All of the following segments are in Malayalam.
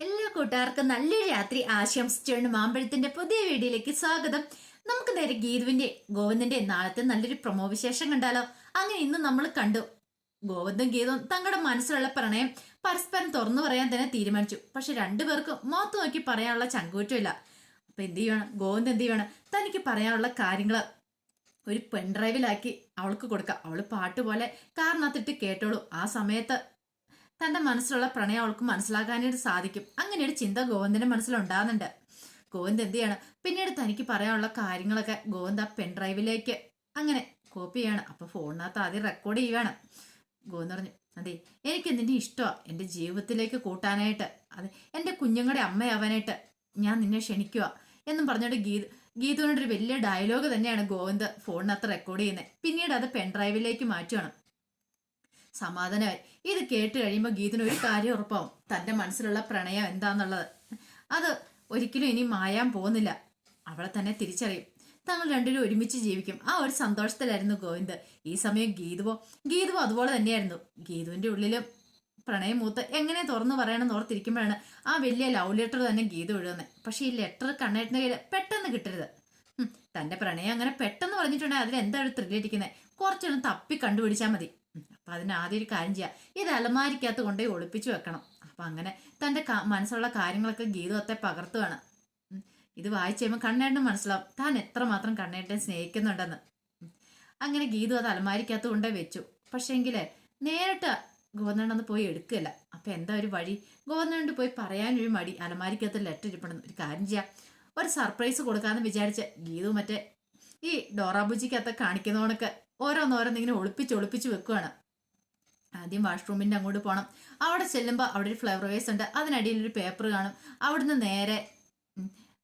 എല്ലാ കൂട്ടുകാർക്കും നല്ലൊരു രാത്രി ആശംസിച്ചുകൊണ്ട് മാമ്പഴത്തിന്റെ പുതിയ വീഡിയോയിലേക്ക് സ്വാഗതം. നമുക്ക് നേരെ ഗീതുവിന്റെ ഗോവിന്ദന്റെ നാളത്തെ നല്ലൊരു പ്രൊമോ വിശേഷം കണ്ടാലോ. അങ്ങനെ ഇന്ന് നമ്മൾ കണ്ടു, ഗോവിന്ദും ഗീതവും തങ്ങളുടെ മനസ്സിലുള്ള പ്രണയം പരസ്പരം തുറന്നു പറയാൻ തന്നെ തീരുമാനിച്ചു. പക്ഷെ രണ്ടുപേർക്കും മുഖത്ത് നോക്കി പറയാനുള്ള ചങ്കൂറ്റമില്ല. അപ്പൊ എന്ത് ചെയ്യണം, ഗോവിന്ദ് എന്ത് ചെയ്യണം, തനിക്ക് പറയാനുള്ള കാര്യങ്ങൾ ഒരു പെൺഡ്രൈവിലാക്കി അവൾക്ക് കൊടുക്കാം. അവള് പാട്ടുപോലെ കാറിനകത്തിട്ട് കേട്ടോളൂ. ആ സമയത്ത് തന്റെ മനസ്സിലുള്ള പ്രണയം അവൾക്ക് മനസ്സിലാക്കാനായിട്ട് സാധിക്കും. അങ്ങനെ ഒരു ചിന്ത ഗോവിന്ദന്റെ മനസ്സിലുണ്ടാകുന്നുണ്ട്. ഗോവിന്ദ് എന്ത് ചെയ്യണം, പിന്നീട് തനിക്ക് പറയാനുള്ള കാര്യങ്ങളൊക്കെ ഗോവിന്ദ് ആ പെൺഡ്രൈവിലേക്ക് അങ്ങനെ കോപ്പി ചെയ്യാണ്. അപ്പൊ ഫോണിനകത്ത് ആദ്യം റെക്കോർഡ് ചെയ്യുകയാണ്. ഗോവിന്ദ് പറഞ്ഞു, അതെ, എനിക്ക് നിന്നെ ഇഷ്ടമാണ് എൻ്റെ ജീവിതത്തിലേക്ക് കൂട്ടാനായിട്ട്, അതെ എൻ്റെ കുഞ്ഞുങ്ങളുടെ അമ്മയാവാനായിട്ട് ഞാൻ നിന്നെ ക്ഷണിക്കുക എന്നും പറഞ്ഞിട്ട് ഗീതുവിനോടൊരു വലിയ ഡയലോഗ് തന്നെയാണ് ഗോവിന്ദ് ഫോണിനകത്ത് റെക്കോർഡ് ചെയ്യുന്നത്. പിന്നീട് അത് പെൺഡ്രൈവിലേക്ക് മാറ്റുകയാണ്. സമാധാനമായി. ഇത് കേട്ട് കഴിയുമ്പോൾ ഗീതിന് ഒരു കാര്യം ഉറപ്പാവും, തന്റെ മനസ്സിലുള്ള പ്രണയം എന്താന്നുള്ളത് അത് ഒരിക്കലും ഇനി മായാൻ പോകുന്നില്ല. അവളെ തന്നെ തിരിച്ചറിയും. തങ്ങൾ രണ്ടുപേരും ഒരുമിച്ച് ജീവിക്കും. ആ ഒരു സന്തോഷത്തിലായിരുന്നു ഗോവിന്ദ്. ഈ സമയം ഗീതുവോ അതുപോലെ തന്നെയായിരുന്നു. ഗീതുവിന്റെ ഉള്ളിലും പ്രണയം മൂത്ത് എങ്ങനെ തുറന്നു പറയണമെന്ന് ഓർത്തിരിക്കുമ്പോഴാണ് ആ വലിയ ലവ് ലെറ്റർ തന്നെ ഗീതു എഴുതുന്നത്. പക്ഷെ ഈ ലെറ്റർ കണ്ണേട്ടന്റെ കയ്യിൽ പെട്ടെന്ന് കിട്ടരുത്. തന്റെ പ്രണയം അങ്ങനെ പെട്ടെന്ന് പറഞ്ഞിട്ടുണ്ടെങ്കിൽ അതിലെന്താ ഒരു ത്രില്ലിരിക്കുന്നത്, കുറച്ചൊന്നും തപ്പി കണ്ടുപിടിച്ചാൽ മതി. അപ്പൊ അതിന് ആദ്യം ഒരു കാര്യം ചെയ്യാം, ഇത് അലമാരിക്കകത്ത് കൊണ്ടുപോയി ഒളിപ്പിച്ചു വെക്കണം. അപ്പൊ അങ്ങനെ തന്റെ മനസ്സിലുള്ള കാര്യങ്ങളൊക്കെ ഗീതത്തെ പകർത്തുവാണ്. ഇത് വായിച്ചു കഴിയുമ്പോൾ കണ്ണേട്ടന് മനസ്സിലാവും താൻ എത്രമാത്രം കണ്ണേട്ടനെ സ്നേഹിക്കുന്നുണ്ടെന്ന്. അങ്ങനെ ഗീതു അത് അലമാരിക്കകത്ത് കൊണ്ടേ വെച്ചു. പക്ഷേങ്കില് നേരിട്ട് ഗോവിന്ദനൊന്ന് പോയി എടുക്കുകയല്ല. അപ്പൊ എന്താ ഒരു വഴി, ഗോവിന്ദനോട് പോയി പറയാനൊരു മടി. അലമാരിക്കകത്ത് ലെറ്റർ ഇരിപ്പണമെന്ന്. ഒരു കാര്യം ചെയ്യാം, ഒരു സർപ്രൈസ് കൊടുക്കാന്ന് വിചാരിച്ച് ഗീതു മറ്റേ ഈ ഡോറാബുജിക്കകത്ത് കാണിക്കുന്നവണക്ക് ഓരോന്നിങ്ങനെ ഒളിപ്പിച്ച് വെക്കുവാണ്. ആദ്യം വാഷ്റൂമിന്റെ അങ്ങോട്ട് പോകണം. അവിടെ ചെല്ലുമ്പോൾ അവിടെ ഒരു ഫ്ലവർ വേസ് ഉണ്ട്, അതിനടിയിൽ ഒരു പേപ്പർ കാണും. അവിടുന്ന് നേരെ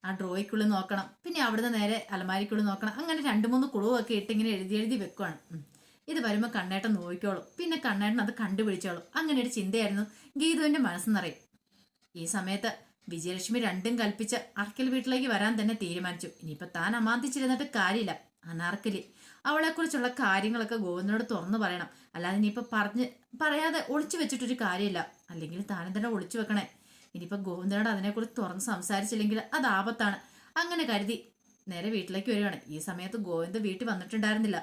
ആ ഡ്രോയ്ക്കുള്ളിൽ നോക്കണം. പിന്നെ അവിടുന്ന് നേരെ അലമാരിക്കുള്ളിൽ നോക്കണം. അങ്ങനെ 2-3 കുളുവൊക്കെ ഇട്ട് ഇങ്ങനെ എഴുതി വെക്കുവാണ്. ഇത് വരുമ്പോൾ കണ്ണേട്ടൻ നോക്കിക്കോളും. പിന്നെ കണ്ണേട്ടൻ അത് കണ്ടുപിടിച്ചോളും. അങ്ങനെ ഒരു ചിന്തയായിരുന്നു ഗീതുവിന്റെ മനസ്സെന്നറിയും. ഈ സമയത്ത് വിജയലക്ഷ്മി രണ്ടും കൽപ്പിച്ച് അർക്കൽ വീട്ടിലേക്ക് വരാൻ തന്നെ തീരുമാനിച്ചു. ഇനിയിപ്പൊ താൻ അമാന്തിച്ചിരുന്നിട്ട് കാര്യമില്ല. അനാർക്കലി അവളെക്കുറിച്ചുള്ള കാര്യങ്ങളൊക്കെ ഗോവിന്ദനോട് തുറന്നു പറയണം. അല്ലാതെ ഇനിയിപ്പൊ പറയാതെ ഒളിച്ചു വെച്ചിട്ടൊരു കാര്യമില്ല. അല്ലെങ്കിൽ താനും തന്നെ ഒളിച്ചു വെക്കണേ. ഇനിയിപ്പൊ ഗോവിന്ദനോട് അതിനെക്കുറിച്ച് തുറന്ന് സംസാരിച്ചില്ലെങ്കിൽ അത് ആപത്താണ്. അങ്ങനെ കരുതി നേരെ വീട്ടിലേക്ക് വരികയാണ്. ഈ സമയത്ത് ഗോവിന്ദ് വീട്ടിൽ വന്നിട്ടുണ്ടായിരുന്നില്ല.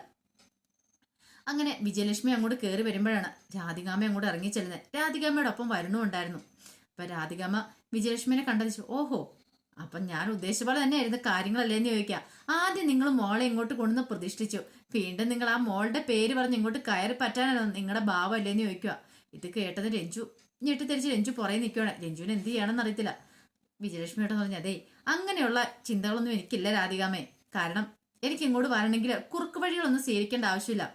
അങ്ങനെ വിജയലക്ഷ്മി അങ്ങോട്ട് കയറി വരുമ്പോഴാണ് രാധികാമ്മ അങ്ങോട്ട് ഇറങ്ങി ചെല്ലുന്നത്. രാധികാമ്മയുടെ ഒപ്പം വരണുണ്ടായിരുന്നു. അപ്പൊ രാധികാമ്മ വിജയലക്ഷ്മിനെ കണ്ടതിച്ചു, ഓഹോ, അപ്പൊ ഞാൻ ഉദ്ദേശിച്ച പോലെ തന്നെയായിരുന്നു കാര്യങ്ങളല്ലേന്ന് ചോദിക്കാം. ആദ്യം നിങ്ങൾ മോളെ ഇങ്ങോട്ട് കൊണ്ടുവന്ന് പ്രതിഷ്ഠിച്ചു, വീണ്ടും നിങ്ങൾ ആ മോളുടെ പേര് പറഞ്ഞ് ഇങ്ങോട്ട് കയറി പറ്റാനാണോ നിങ്ങളുടെ ഭാവം അല്ലേന്ന് ചോദിക്കുക. ഇത് കേട്ടത് രഞ്ജു ഞെട്ടിത്തിരിച്ച് രഞ്ജു പുറകെ നിൽക്കുകയാണ്. രഞ്ജുവിന് എന്ത് ചെയ്യണമെന്ന് അറിയത്തില്ല. വിജയലക്ഷ്മിയോട് പറഞ്ഞു, അതേ അങ്ങനെയുള്ള ചിന്തകളൊന്നും എനിക്കില്ല രാധികാമേ. കാരണം എനിക്ക് ഇങ്ങോട്ട് വരണമെങ്കിൽ കുറുക്ക് വഴികളൊന്നും സ്വീകരിക്കേണ്ട ആവശ്യമില്ല.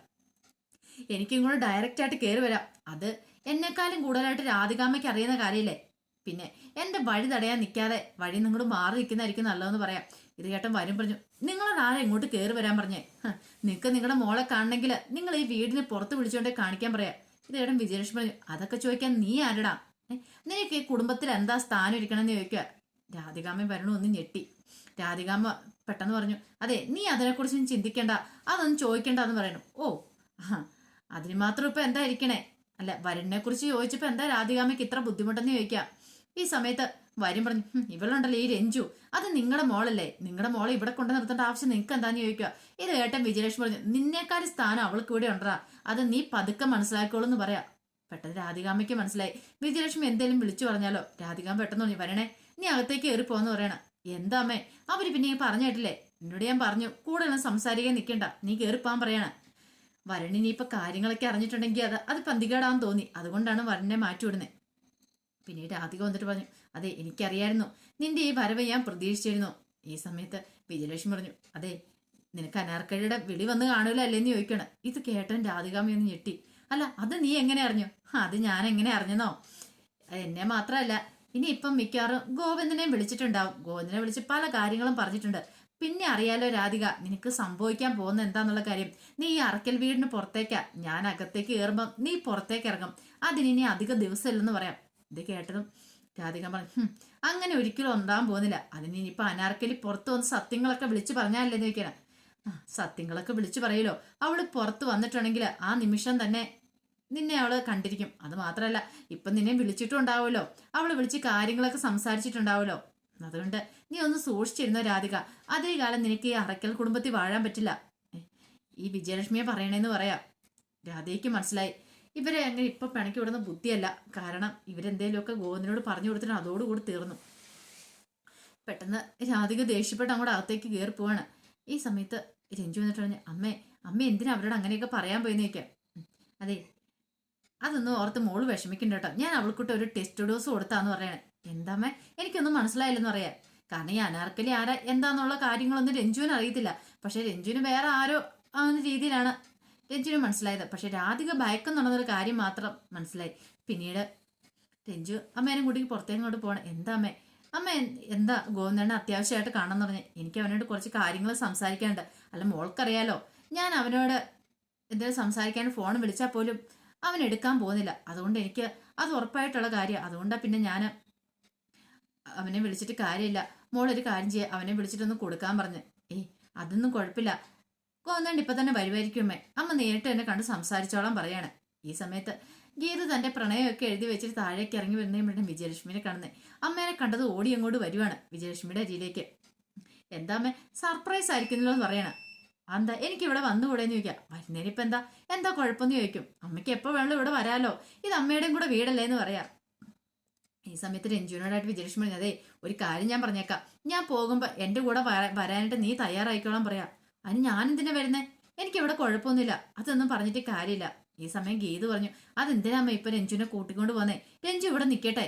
എനിക്കിങ്ങോട്ട് ഡയറക്റ്റ് ആയിട്ട് കയറി വരാം. അത് എന്നെക്കാളും കൂടുതലായിട്ട് രാധികാമ്മയ്ക്ക് അറിയുന്ന കാര്യമില്ലേ. പിന്നെ എന്റെ വഴി തടയാൻ നിൽക്കാതെ വഴി നിങ്ങോട്ട് മാറി നിൽക്കുന്നതായിരിക്കും നല്ലതെന്ന് പറയാം. ഇത് കേട്ടൻ വരും പറഞ്ഞു, നിങ്ങളോട് ആരാ ഇങ്ങോട്ട് കയറി വരാൻ പറഞ്ഞേ? നിങ്ങൾക്ക് നിങ്ങളുടെ മോളെ കാണണമെങ്കിൽ നിങ്ങൾ ഈ വീടിന് പുറത്ത് വിളിച്ചുകൊണ്ടേ കാണിക്കാൻ പറയാം. ഇത് കേട്ടൻ വിജയലക്ഷ്മി പറഞ്ഞു, അതൊക്കെ ചോദിക്കാൻ നീ ആരടാ? നിനക്ക് ഈ കുടുംബത്തിൽ എന്താ സ്ഥാനം ഇരിക്കണമെന്ന് ചോദിക്കുക. രാധികാമ്മ വരണു ഒന്ന് ഞെട്ടി. രാധികാമ്മ പെട്ടെന്ന് പറഞ്ഞു, അതെ നീ അതിനെക്കുറിച്ചൊന്നും ചിന്തിക്കേണ്ട, അതൊന്നും ചോദിക്കേണ്ട എന്ന് പറയണു. ഓ അതിന് മാത്രം ഇപ്പൊ എന്താ ഇരിക്കണേ? അല്ല, വരുണിനെ കുറിച്ച് ചോദിച്ചപ്പോ എന്താ രാധികാമ്മയ്ക്ക് ഇത്ര ബുദ്ധിമുട്ടെന്ന് ചോദിക്കാം. ഈ സമയത്ത് വരും പറഞ്ഞു, ഇവളുണ്ടല്ലോ ഈ രഞ്ജു, അത് നിങ്ങളുടെ മോളല്ലേ, നിങ്ങളുടെ മോളെ ഇവിടെ കൊണ്ടു നിർത്തേണ്ട ആവശ്യം നിങ്ങൾക്ക് എന്താന്ന് ചോദിക്കുക. ഇത് കേട്ടൻ വിജയലക്ഷ്മി പറഞ്ഞു, നിന്നേക്കാളും സ്ഥാനം അവൾക്ക് ഇവിടെ ഉണ്ടാ, അത് നീ പതുക്കെ മനസ്സിലാക്കോളൂ എന്ന് പറയാ. പെട്ടെന്ന് രാധികാമ്മയ്ക്ക് മനസ്സിലായി വിജയലക്ഷ്മി എന്തേലും വിളിച്ചു പറഞ്ഞാലോ. രാധികാമ്മ പെട്ടെന്ന് പറഞ്ഞു, വരണേ നീ അകത്തേക്ക് കയറി പോന്ന് പറയണ. എന്താ അമ്മേ, അവര് പിന്നെ പറഞ്ഞു കേട്ടില്ലേ, എന്നോട് ഞാൻ പറഞ്ഞു കൂടുതലൊന്നും സംസാരിക്കാൻ നിൽക്കണ്ട, നീ കയറിപ്പോവാൻ പറയണ. വരണിനി ഇനിയിപ്പൊ കാര്യങ്ങളൊക്കെ അറിഞ്ഞിട്ടുണ്ടെങ്കിൽ അത് പന്തികേടാന്ന് തോന്നി, അതുകൊണ്ടാണ് വരനെ മാറ്റിവിടുന്നത്. പിന്നീട് രാധിക വന്നിട്ട് പറഞ്ഞു, അതെ എനിക്കറിയായിരുന്നു നിന്റെ ഈ വരവ് ഞാൻ പ്രതീക്ഷിച്ചിരുന്നു. ഈ സമയത്ത് വിജയലക്ഷ്മി പറഞ്ഞു, അതെ നിനക്ക് അനാർക്കലിയുടെ വിളി വന്ന് കാണൂല അല്ലേന്ന് ചോദിക്കണം. ഇത് കേട്ടൻ രാധികാമ്മയൊന്ന് ഞെട്ടി. അല്ല അത് നീ എങ്ങനെ അറിഞ്ഞു? അത് ഞാൻ എങ്ങനെ അറിഞ്ഞെന്നോ? എന്നെ മാത്രമല്ല ഇനി ഇപ്പം മിക്കവാറും ഗോവിന്ദനെയും വിളിച്ചിട്ടുണ്ടാവും. ഗോവിന്ദനെ വിളിച്ച് പല കാര്യങ്ങളും പറഞ്ഞിട്ടുണ്ട്. പിന്നെ അറിയാലോ രാധിക, നിനക്ക് സംഭവിക്കാൻ പോകുന്ന എന്താന്നുള്ള കാര്യം. നീ ഈ അറക്കൽ വീടിന് പുറത്തേക്കാ, ഞാൻ അകത്തേക്ക് കയറുമ്പം നീ പുറത്തേക്ക് ഇറങ്ങും. അതിനി അധിക ദിവസമില്ലെന്ന് പറയാം. ഇത് കേട്ടതും രാധിക പറഞ്ഞു, അങ്ങനെ ഒരിക്കലും ഉണ്ടാകാൻ പോകുന്നില്ല. അതിന് ഇനിയിപ്പൊ അനാർക്കലി പുറത്ത് വന്ന് സത്യങ്ങളൊക്കെ വിളിച്ചു പറഞ്ഞാലല്ലേ ചോദിക്കണം. സത്യങ്ങളൊക്കെ വിളിച്ചു പറയലോ. അവള് പുറത്ത് വന്നിട്ടുണ്ടെങ്കിൽ ആ നിമിഷം തന്നെ നിന്നെ അവള് കണ്ടിരിക്കും. അത് മാത്രമല്ല ഇപ്പൊ നിന്നെ വിളിച്ചിട്ടും ഉണ്ടാവുമല്ലോ, അവള് വിളിച്ച് കാര്യങ്ങളൊക്കെ സംസാരിച്ചിട്ടുണ്ടാവുമല്ലോ. അതുകൊണ്ട് നീ ഒന്ന് സൂക്ഷിച്ചിരുന്നോ രാധിക. അതേ കാലം നിനക്ക് ഈ അറക്കൽ കുടുംബത്തിൽ വാഴാൻ പറ്റില്ല. ഈ വിജയലക്ഷ്മിയെ പറയണേന്ന് പറയാ. രാധയ്ക്ക് മനസ്സിലായി ഇവരെ അങ്ങനെ ഇപ്പൊ പിണക്കി വിടുന്ന ബുദ്ധിയല്ല. കാരണം ഇവരെന്തേലുമൊക്കെ ഗോവിന്ദനോട് പറഞ്ഞു കൊടുത്തിട്ട് അതോടുകൂടി തീർന്നു. പെട്ടെന്ന് രാധിക ദേഷ്യപ്പെട്ട് അങ്ങോട്ട് അകത്തേക്ക് കയറി പോവാണ്. ഈ സമയത്ത് രഞ്ജു വന്നിട്ട് പറഞ്ഞു, അമ്മ എന്തിനാ അവരോട് അങ്ങനെയൊക്കെ പറയാൻ പോയെന്ന് ചോദിക്കാം. അതെ, അതൊന്നും ഓർത്ത് മോള് വിഷമിക്കണ്ട കേട്ടോ. ഞാൻ അവൾക്കിട്ട് ഒരു ടെസ്റ്റ് ഡോസ് കൊടുത്താന്ന് പറയണേ. എന്താമ്മേ, എനിക്കൊന്നും മനസ്സിലായില്ലെന്ന് പറയാം. കാരണം ഈ അനാർക്കലി ആരാ എന്താന്നുള്ള കാര്യങ്ങളൊന്നും രഞ്ജുവിന് അറിയത്തില്ല. പക്ഷെ രഞ്ജുവിന് വേറെ ആരോ ആവുന്ന രീതിയിലാണ് രഞ്ജുവിന് മനസ്സിലായത്. പക്ഷെ രാധിക ഭയക്കുന്നുണ്ടെന്നൊരു കാര്യം മാത്രം മനസ്സിലായി. പിന്നീട് രഞ്ജു അമ്മേനും കൂട്ടി പുറത്തേക്കോട്ട് പോകണം. അമ്മ എന്താ ഗോവിന്ദനെ അത്യാവശ്യമായിട്ട് കാണാന്ന് പറഞ്ഞ് എനിക്ക് അവനോട് കുറച്ച് കാര്യങ്ങൾ സംസാരിക്കാനുണ്ട്. അല്ല മോൾക്കറിയാലോ, ഞാൻ അവനോട് എന്തെങ്കിലും സംസാരിക്കാൻ ഫോൺ വിളിച്ചാൽ പോലും അവൻ എടുക്കാൻ പോകുന്നില്ല. അതുകൊണ്ട് എനിക്ക് അത് ഉറപ്പായിട്ടുള്ള കാര്യം. അതുകൊണ്ടാണ് പിന്നെ ഞാൻ അവനെ വിളിച്ചിട്ട് കാര്യമില്ല, മോളൊരു കാര്യം ചെയ്യുക, അവനെ വിളിച്ചിട്ടൊന്ന് കൊടുക്കാൻ പറഞ്ഞ്. അതൊന്നും കുഴപ്പമില്ല, ഗോവിന്ദൻ ഇപ്പൊ തന്നെ വരുമായിരിക്കും അമ്മ നേരിട്ട് എന്നെ കണ്ട് സംസാരിച്ചോളാം പറയാണ്. ഈ സമയത്ത് ഗീത തന്റെ പ്രണയമൊക്കെ എഴുതി വെച്ചിട്ട് താഴേക്ക് ഇറങ്ങി വരുന്നതും വിജയലക്ഷ്മിനെ കാണുന്നേ. അമ്മേനെ കണ്ടത് ഓടി അങ്ങോട്ട് വരുവാണ് വിജയലക്ഷ്മിയുടെ അരിയിലേക്ക്. എന്താ അമ്മേ സർപ്രൈസ് ആയിരിക്കുന്നല്ലോ എന്ന് പറയണ. എന്താ എനിക്ക് ഇവിടെ വന്നുകൂടെന്ന് ചോദിക്കാം. വരുന്നേനിപ്പോ എന്താ കുഴപ്പമെന്ന് ചോദിക്കും. അമ്മയ്ക്ക് എപ്പോ വേണമല്ലോ ഇവിടെ വരാലോ, ഇത് അമ്മയുടെയും കൂടെ വീടല്ലേ എന്ന് പറയാം. ഈ സമയത്ത് രഞ്ജുവിനോടായിട്ട് വിജയലക്ഷ്മി പറഞ്ഞു, അതെ ഒരു കാര്യം ഞാൻ പറഞ്ഞേക്കാം, ഞാൻ പോകുമ്പോ എന്റെ കൂടെ വരാനായിട്ട് നീ തയ്യാറായിക്കോളാം പറയാം. അതിന് ഞാൻ എന്തിനാ വരുന്നേ, എനിക്ക് ഇവിടെ കുഴപ്പമൊന്നുമില്ല, അതൊന്നും പറഞ്ഞിട്ട് കാര്യമില്ല. ഈ സമയം ഗീത് പറഞ്ഞു, അതെന്തിനാമ്മ ഇപ്പൊ രഞ്ജുവിനെ കൂട്ടിക്കൊണ്ട് പോന്നേ, രഞ്ജു ഇവിടെ നിൽക്കട്ടെ,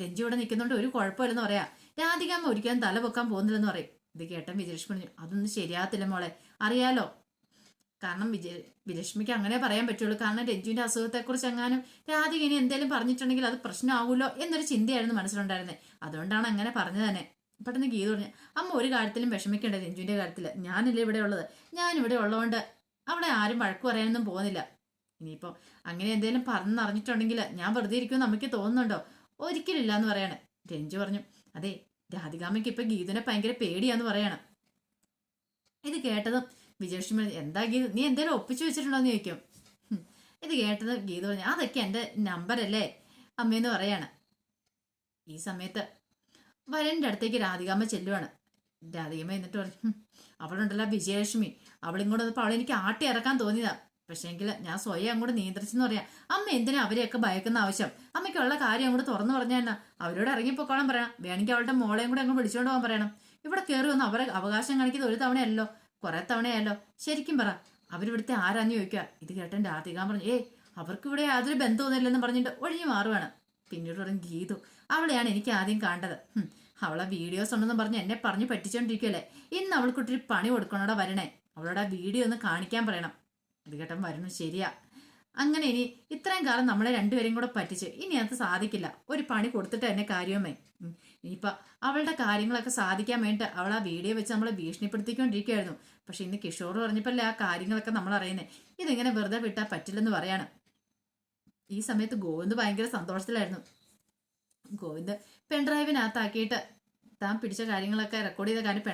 രഞ്ജു ഇവിടെ നിൽക്കുന്നുണ്ട് ഒരു കുഴപ്പമില്ലെന്ന് പറയാ. രാധികാമ്മ ഒരിക്കലും തല പൊക്കാൻ പോകുന്നില്ലെന്ന് പറയും. ഇത് കേട്ടൻ വിജയലക്ഷ്മി പറഞ്ഞു, അതൊന്നും ശരിയാകത്തില്ല മോളെ, അറിയാലോ. കാരണം വിജയലക്ഷ്മിക്ക് അങ്ങനെ പറയാൻ പറ്റുള്ളൂ. കാരണം രഞ്ജുവിന്റെ അസുഖത്തെക്കുറിച്ച് എങ്ങാനും രാധിക ഇനി എന്തെങ്കിലും പറഞ്ഞിട്ടുണ്ടെങ്കിൽ അത് പ്രശ്നമാകുമല്ലോ എന്നൊരു ചിന്തയായിരുന്നു മനസ്സിലുണ്ടായിരുന്നത്. അതുകൊണ്ടാണ് അങ്ങനെ പറഞ്ഞു തന്നെ. പെട്ടെന്ന് ഗീത പറഞ്ഞു, അമ്മ ഒരു കാര്യത്തിലും വിഷമിക്കേണ്ട രഞ്ജുവിന്റെ കാര്യത്തിൽ, ഞാനല്ലേ ഇവിടെ ഉള്ളത്, ഞാനിവിടെ ഉള്ളതുകൊണ്ട് അവിടെ ആരും വഴക്ക് പറയാനൊന്നും പോകുന്നില്ല. ഇനിയിപ്പോ അങ്ങനെ എന്തെങ്കിലും പറഞ്ഞറിഞ്ഞിട്ടുണ്ടെങ്കിൽ ഞാൻ വെറുതെ ഇരിക്കുമെന്ന് നമുക്ക് തോന്നുന്നുണ്ടോ, ഒരിക്കലില്ല എന്ന് പറയാണ്. രഞ്ജു പറഞ്ഞു, അതെ രാധികാമ്മയ്ക്ക് ഇപ്പൊ ഗീതനെ ഭയങ്കര പേടിയാന്ന് പറയണം. ഇത് കേട്ടതും വിജയലക്ഷ്മി എന്താ ഗീത നീ എന്തേലും ഒപ്പിച്ചു വെച്ചിട്ടുണ്ടോന്ന് ചോദിക്കും. ഇത് കേട്ടത് ഗീത പറഞ്ഞു, അതൊക്കെ എന്റെ നമ്പരല്ലേ അമ്മയെന്ന് പറയാണ്. ഈ സമയത്ത് വരന്റെ അടുത്തേക്ക് രാധികാമ്മ ചെല്ലുവാണ്. രാധികാമ്മ എന്നിട്ട് പറഞ്ഞു, അവളുണ്ടല്ലോ വിജയലക്ഷ്മി, അവളിങ്ങോട്ട് വന്നപ്പോൾ അവളെനിക്ക് ആട്ടി ഇറക്കാൻ തോന്നിയതാ. പക്ഷേങ്കിൽ ഞാൻ സ്വയം അങ്ങോട്ട് നിയന്ത്രിച്ചെന്ന് പറയാം. അമ്മ എന്തിനാ അവരെയൊക്കെ ഭയക്കുന്ന ആവശ്യം, അമ്മയ്ക്കുള്ള കാര്യം അങ്ങോട്ട് തുറന്നു പറഞ്ഞാൽ എന്നാ, അവരോട് ഇറങ്ങിപ്പോക്കോളം പറയണം, വേണമെങ്കിൽ അവളുടെ മോളെയും കൂടെ അങ്ങ് വിളിച്ചുകൊണ്ട് പോകാൻ പറയണം. ഇവിടെ കയറി വന്ന് അവരെ അവകാശം കാണിക്കുന്നത് ഒരു തവണയല്ലോ, കുറെ തവണയല്ലോ, ശരിക്കും പറ അവരിവിടുത്തെ ആരാന്ന് ചോദിക്കുക. ഇത് കേട്ടൻ രാധിക പറഞ്ഞു, അവർക്ക് ഇവിടെ യാതൊരു ബന്ധമൊന്നുമില്ലെന്ന് പറഞ്ഞിട്ട് ഒഴിഞ്ഞു മാറുവാണ്. പിന്നീട് പറഞ്ഞു, ഗീതു അവളെയാണ് എനിക്ക് ആദ്യം കണ്ടത്, അവളെ വീഡിയോസ് ഉണ്ടെന്ന് പറഞ്ഞ് എന്നെ പറഞ്ഞു പറ്റിച്ചോണ്ടിരിക്കുവല്ലേ, ഇന്ന് അവൾക്കൊട്ടൊരു പണി കൊടുക്കണോടെ വരണേ, അവളോട് ആ വീഡിയോ ഒന്ന് കാണിക്കാൻ പറയണം. ഇത് കേട്ടൻ വരുന്നു, ശരിയാ, അങ്ങനെ ഇനി ഇത്രയും കാലം നമ്മളെ രണ്ടുപേരെയും കൂടെ പറ്റിച്ച് ഇനി അത് സാധിക്കില്ല, ഒരു പണി കൊടുത്തിട്ട് എന്നെ കാര്യമേ. ഇനിയിപ്പൊ അവളുടെ കാര്യങ്ങളൊക്കെ സാധിക്കാൻ വേണ്ടിട്ട് അവൾ ആ വീഡിയോ വെച്ച് നമ്മളെ ഭീഷണിപ്പെടുത്തിക്കൊണ്ടിരിക്കുകയായിരുന്നു. പക്ഷെ ഇന്ന് കിഷോർ പറഞ്ഞപ്പോഴല്ലേ ആ കാര്യങ്ങളൊക്കെ നമ്മൾ അറിയുന്നത്, ഇതിങ്ങനെ വെറുതെ വിട്ടാൽ പറ്റില്ലെന്ന് പറയാണ്. ഈ സമയത്ത് ഗോവിന്ദ് ഭയങ്കര സന്തോഷത്തിലായിരുന്നു. ഗോവിന്ദ് പെൺഡ്രൈവിനകത്താക്കിയിട്ട് താൻ പിടിച്ച കാര്യങ്ങളൊക്കെ റെക്കോർഡ് ചെയ്ത കാര്യം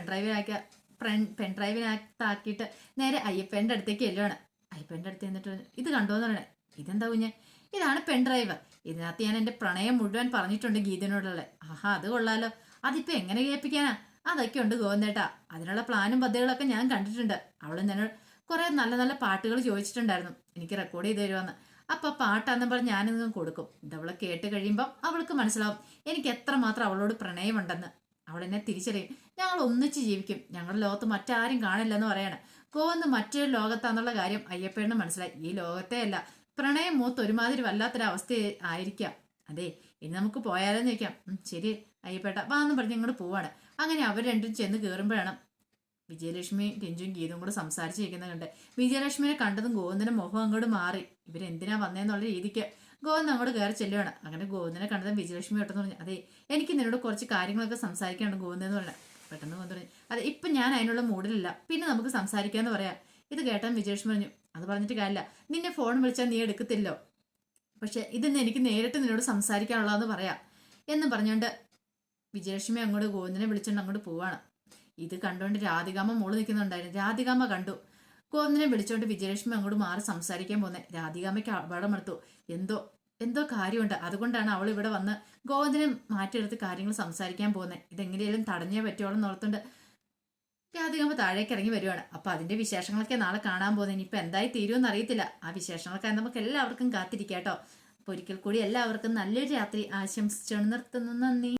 പെൺഡ്രൈവിനകത്താക്കിയിട്ട് നേരെ അയ്യപ്പൻ്റെ അടുത്തേക്ക് ചെല്ലുവാണ്. അയ്യപ്പൻ്റെ അടുത്ത് എന്നിട്ട് ഇത് കണ്ടോന്ന് പറയണേ. ഇതെന്താ കുഞ്ഞെ, ഇതാണ് പെൺഡ്രൈവ്, ഇതിനകത്ത് ഞാൻ എൻ്റെ പ്രണയം മുഴുവൻ പറഞ്ഞിട്ടുണ്ട് ഗീതനോടുള്ള. ആഹാ അത് കൊള്ളാലോ, അതിപ്പോ എങ്ങനെ കേൾപ്പിക്കാനാ, അതൊക്കെ ഉണ്ട് ഗോവിന്ദേട്ടാ, അതിനുള്ള പ്ലാനും പദ്ധതികളൊക്കെ ഞാൻ കണ്ടിട്ടുണ്ട്. അവള് എന്നോട് കുറെ നല്ല നല്ല പാട്ടുകൾ ചോദിച്ചിട്ടുണ്ടായിരുന്നു, എനിക്ക് റെക്കോർഡ് ചെയ്ത് തരുമെന്ന്. അപ്പൊ പാട്ടാന്നും പറഞ്ഞ് ഞാനിന്ന് കൊടുക്കും. ഇതവളെ കേട്ട് കഴിയുമ്പം അവൾക്ക് മനസ്സിലാവും എനിക്ക് എത്രമാത്രം അവളോട് പ്രണയമുണ്ടെന്ന്. അവൾ എന്നെ തിരിച്ചറിയും, ഞങ്ങൾ ഒന്നിച്ച് ജീവിക്കും, ഞങ്ങളുടെ ലോകത്ത് മറ്റാരും കാണില്ലെന്ന് പറയാണ്. ഗോവന്ന് മറ്റൊരു ലോകത്താന്നുള്ള കാര്യം അയ്യപ്പേണ് മനസ്സിലായി. ഈ ലോകത്തെ അല്ല, പ്രണയം മൂത്ത് ഒരുമാതിരി വല്ലാത്തൊരവസ്ഥ ആയിരിക്കാം. അതെ ഇനി നമുക്ക് പോയാലെന്ന് ചോദിക്കാം. ശരി അയ്യപ്പേട്ട വാന്ന് പറഞ്ഞ് ഇങ്ങോട്ട് പോവാണ്. അങ്ങനെ അവർ രണ്ടും ചെന്ന് കയറുമ്പോഴാണ് വിജയലക്ഷ്മി രഞ്ജുവും ഗീതവും കൂടെ സംസാരിച്ചിരിക്കുന്നത് കണ്ട് വിജയലക്ഷ്മിനെ കണ്ടതും ഗോവിന്ദന്റെ മുഖം അങ്ങോട്ട് മാറി. ഇവരെന്തിനാ വന്നേന്നുള്ള രീതിക്ക് ഗോവിന്ദൻ അങ്ങോട്ട് കയറി ചെല്ലുവാണ്. അങ്ങനെ ഗോവിന്ദനെ കണ്ടതും വിജയലക്ഷ്മി പെട്ടെന്ന് പറഞ്ഞു, അതെ എനിക്ക് നിന്നോട് കുറച്ച് കാര്യങ്ങളൊക്കെ സംസാരിക്കാനുണ്ട് ഗോവിന്ദൻ എന്ന് പറഞ്ഞാൽ. പെട്ടെന്ന് ഗോവിന്ദൻ പറഞ്ഞു, അതെ ഇപ്പം ഞാൻ അതിനുള്ള മൂഡിലില്ല, പിന്നെ നമുക്ക് സംസാരിക്കാന്ന് പറയാം. ഇത് കേട്ടാൻ വിജയലക്ഷ്മി പറഞ്ഞു, അത് പറഞ്ഞിട്ട് കാര്യമില്ല, നിന്നെ ഫോൺ വിളിച്ചാൽ നീ എടുക്കത്തില്ലോ, പക്ഷെ ഇതിന്ന് എനിക്ക് നേരിട്ട് നിന്നോട് സംസാരിക്കാനുള്ളതെന്ന് പറയാം എന്ന് പറഞ്ഞുകൊണ്ട് വിജയലക്ഷ്മി അങ്ങോട്ട് ഗോവിന്ദനെ വിളിച്ചുകൊണ്ട് അങ്ങോട്ട് പോവാണ്. ഇത് കണ്ടുകൊണ്ട് രാധികാമ്മ മോള് നിൽക്കുന്നുണ്ടായിരുന്നു. രാധികാമ്മ കണ്ടു ഗോവിന്ദനെ വിളിച്ചോണ്ട് വിജയലക്ഷ്മി അങ്ങോട്ട് മാറി സംസാരിക്കാൻ പോന്നെ. രാധികാമ്മയ്ക്ക് അപകടമെടുത്തു. എന്തോ എന്തോ കാര്യമുണ്ട്. അതുകൊണ്ടാണ് അവൾ ഇവിടെ വന്ന് ഗോവിന്ദനെ മാറ്റിയെടുത്ത് കാര്യങ്ങൾ സംസാരിക്കാൻ പോകുന്നത്. ഇതെങ്ങനെയാലും തടഞ്ഞേ പറ്റുള്ളൂ എന്നോർത്തുണ്ട് രാധികാമ്മ താഴേക്ക് ഇറങ്ങി വരുവാണ്. അപ്പൊ അതിന്റെ വിശേഷങ്ങളൊക്കെ നാളെ കാണാൻ പോകുന്നത്. ഇനിയിപ്പൊ എന്തായി തീരുമെന്ന് അറിയത്തില്ല. ആ വിശേഷങ്ങളൊക്കെ നമുക്ക് എല്ലാവർക്കും കാത്തിരിക്കാം കേട്ടോ. അപ്പൊ ഒരിക്കൽ കൂടി എല്ലാവർക്കും നല്ലൊരു രാത്രി ആശംസിച്ചു നിർത്തുന്നു. നന്ദി.